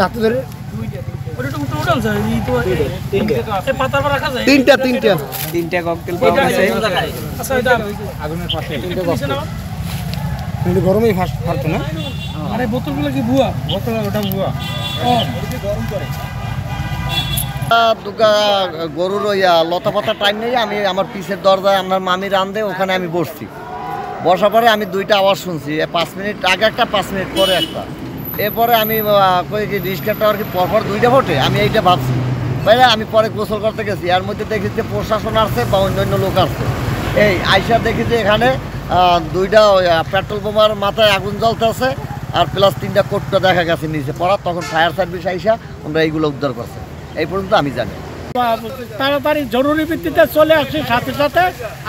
হাতে ধরে তিনটা ককটেল পাওয়া গেছে। আগুনের পাশে কিন্তু গরমেই ফাটতো না। আরে বোতলগুলো কি ভুয়া? বোতল ওটা ভুয়া। গরম করে দুগা গরুর ওইয়া লতা পাতা টাইম নেই, আমি আমার পিছের দরজায় আমার মামি রান্ধে, ওখানে আমি বসছি। বসার পরে আমি দুইটা আওয়াজ শুনছি, 5 মিনিট আগে একটা, 5 মিনিট পরে একটা। এরপরে আমি কই কি রিস্কারটা আর কি পরপর দুইটা ফোটে, আমি এইটা ভাবছি। ভাইরা আমি পরে গোসল করতে গেছি, এর মধ্যে দেখি যে প্রশাসন আসছে বা অন্যান্য লোক আসছে। এই আইসা দেখি যে এখানে দুইটা পেট্রোল বোমার মাথায় আগুন জ্বলতেছে, আর প্লাস 3টা কোটটা দেখা গেছে নিচে পড়া। তখন ফায়ার সার্ভিস আইসা আমরা এইগুলো উদ্ধার করছে। এই পর্যন্ত আমি জানি। তাড়াতাড়ি জরুরি ভিত্তিতে চলে আসি, সাথে সাথে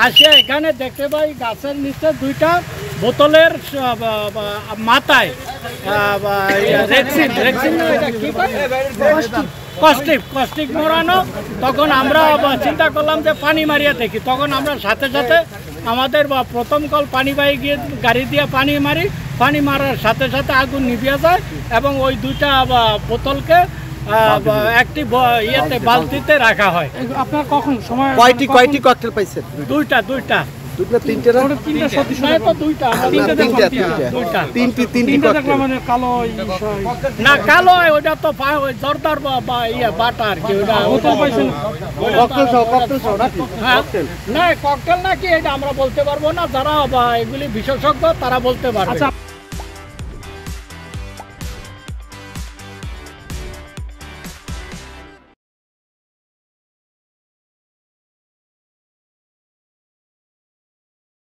আসে এখানে দেখতে পাই গাছের নিচে দুইটা বোতলের মাথায় কস্টিক মোড়ানো। তখন আমরা চিন্তা করলাম যে পানি মারিয়া দেখি। তখন আমরা সাথে সাথে আমাদের প্রথম কল পানি বাই গিয়ে গাড়ি দিয়ে পানি মারি। পানি মারার সাথে সাথে আগুন নিভিয়ে যায় এবং ওই দুইটা বোতলকে একটি ইয়েতে বালতিতে রাখা হয়। আপনার কখন সময় কয়টি ককটেল পাইছেন? দুইটা দুইটা তিনটে না? তিনটা দেখলাম মানে কালো না, কালো ওইটা তো জর্দার বাটা আর কি। ওইটা না ককটেল নাকি এটা আমরা বলতে পারবো না, যারা এগুলি বিশেষজ্ঞ তারা বলতে পারবে।